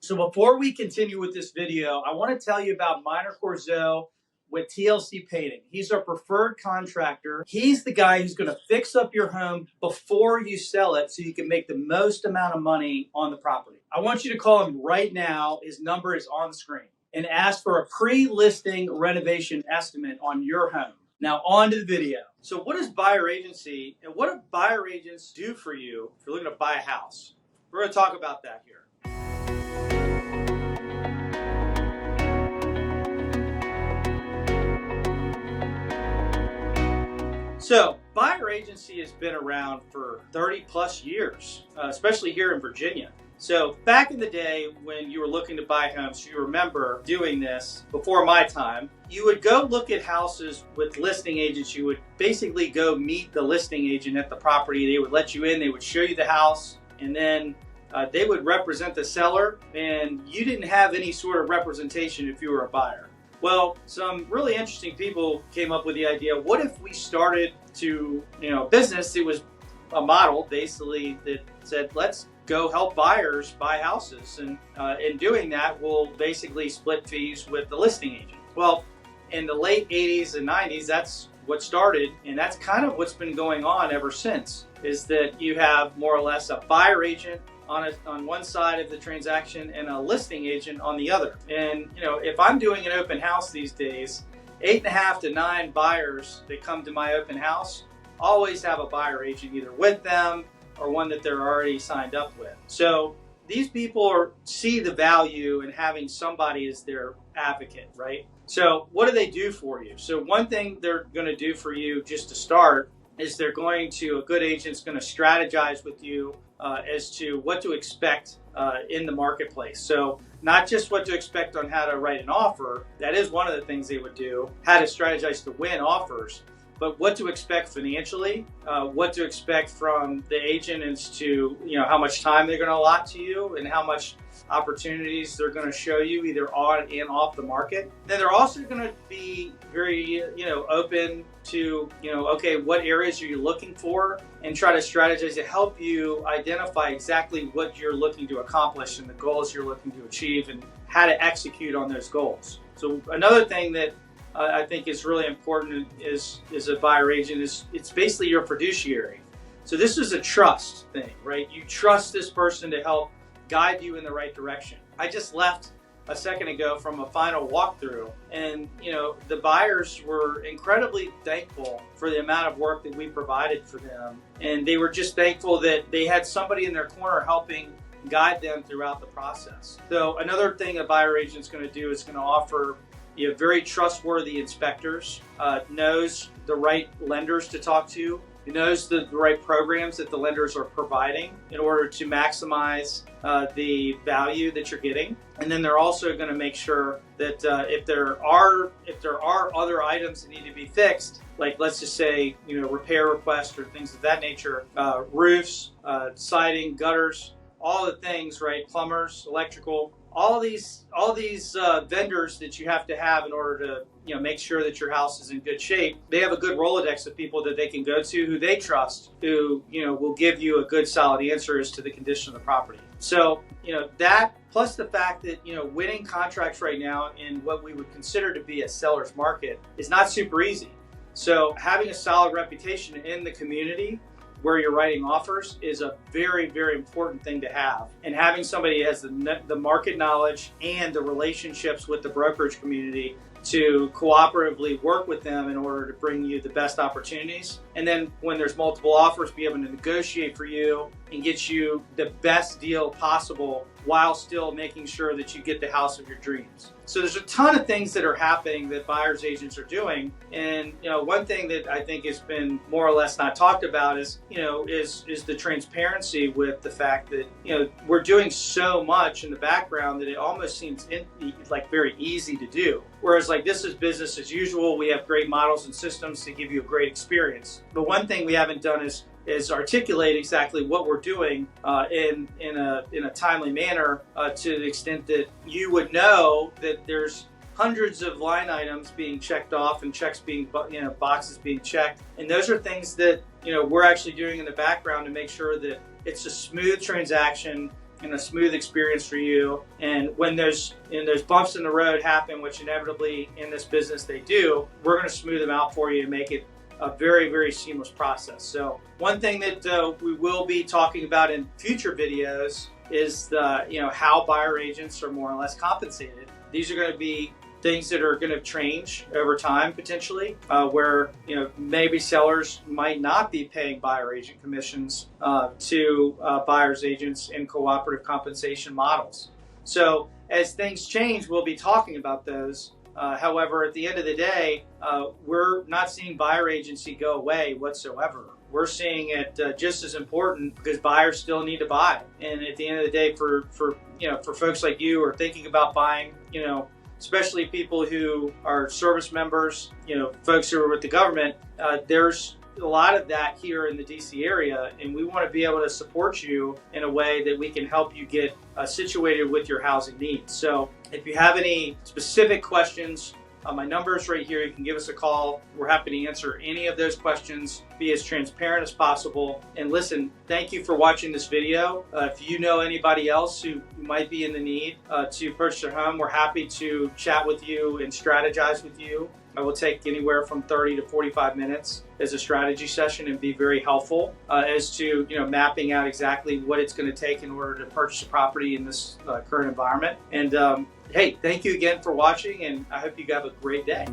So before we continue with this video, I want to tell you about Minor Corzo with TLC Painting. He's our preferred contractor. He's the guy who's going to fix up your home before you sell it so you can make the most amount of money on the property. I want you to call him right now. His number is on the screen. And ask for a pre-listing renovation estimate on your home. Now on to the video. So what is buyer agency and what do buyer agents do for you if you're looking to buy a house? We're going to talk about that here. So, buyer agency has been around for 30 plus years, especially here in Virginia. So, back in the day when you were looking to buy homes, you remember doing this before my time. You would go look at houses with listing agents. You would basically go meet the listing agent at the property. They would let you in, they would show you the house, and then they would represent the seller, and you didn't have any sort of representation if you were a buyer. Well, some really interesting people came up with the idea, what if we started to, business, it was a model basically that said, let's go help buyers buy houses. And in doing that, we'll basically split fees with the listing agent. Well, in the late 80s and 90s, that's what started. And that's kind of what's been going on ever since, is that you have more or less a buyer agent on one side of the transaction and a listing agent on the other. And if I'm doing an open house these days, 8.5 to 9 buyers that come to my open house always have a buyer agent either with them or one that they're already signed up with. So these people see the value in having somebody as their advocate, right? So what do they do for you? So one thing they're going to do for you just to start is a good agent's going to strategize with you as to what to expect in the marketplace. So not just what to expect on how to write an offer, that is one of the things they would do, how to strategize to win offers, but what to expect financially, what to expect from the agent as to how much time they're going to allot to you and how much opportunities they're going to show you either on and off the market. Then they're also going to be very open to okay, what areas are you looking for, and try to strategize to help you identify exactly what you're looking to accomplish and the goals you're looking to achieve and how to execute on those goals. So another thing that I think is really important is a buyer agent it's basically your fiduciary. So this is a trust thing, right? You trust this person to help guide you in the right direction. I just left a second ago from a final walkthrough, and the buyers were incredibly thankful for the amount of work that we provided for them, and they were just thankful that they had somebody in their corner helping guide them throughout the process. So another thing a buyer agent's going to do is going to offer very trustworthy inspectors, knows the right lenders to talk to, knows the right programs that the lenders are providing in order to maximize the value that you're getting. And then they're also going to make sure that if there are other items that need to be fixed, like let's just say repair requests or things of that nature, roofs, siding, gutters, all the things, right? Plumbers, electrical, all these vendors that you have to have in order to make sure that your house is in good shape. They have a good Rolodex of people that they can go to who they trust, who will give you a good solid answer as to the condition of the property. So that plus the fact that winning contracts right now in what we would consider to be a seller's market is not super easy. So having a solid reputation in the community where you're writing offers is a very, very important thing to have. And having somebody who has the market knowledge and the relationships with the brokerage community to cooperatively work with them in order to bring you the best opportunities. And then when there's multiple offers, be able to negotiate for you and get you the best deal possible while still making sure that you get the house of your dreams. So there's a ton of things that are happening that buyer's agents are doing. And one thing that I think has been more or less not talked about is the transparency with the fact that we're doing so much in the background that it almost seems like very easy to do. Whereas like this is business as usual. We have great models and systems to give you a great experience. But one thing we haven't done is articulate exactly what we're doing in a timely manner to the extent that you would know that there's hundreds of line items being checked off and boxes being checked, and those are things that we're actually doing in the background to make sure that it's a smooth transaction and a smooth experience for you. And when those bumps in the road happen, which inevitably in this business they do, we're going to smooth them out for you and make it a very, very seamless process. So one thing that we will be talking about in future videos is how buyer agents are more or less compensated. These are going to be things that are going to change over time potentially, where maybe sellers might not be paying buyer agent commissions to buyers agents in cooperative compensation models. So as things change, we'll be talking about those. However, at the end of the day, we're not seeing buyer agency go away whatsoever. We're seeing it just as important because buyers still need to buy. And at the end of the day, for folks like you who are thinking about buying, especially people who are service members, folks who are with the government, there's a lot of that here in the DC area, and we want to be able to support you in a way that we can help you get situated with your housing needs. So if you have any specific questions, my number is right here. You can give us a call. We're happy to answer any of those questions, be as transparent as possible. And listen, thank you for watching this video. If you know anybody else who might be in the need to purchase a home, we're happy to chat with you and strategize with you. I will take anywhere from 30 to 45 minutes as a strategy session and be very helpful as to mapping out exactly what it's going to take in order to purchase a property in this current environment. And hey, thank you again for watching, and I hope you have a great day.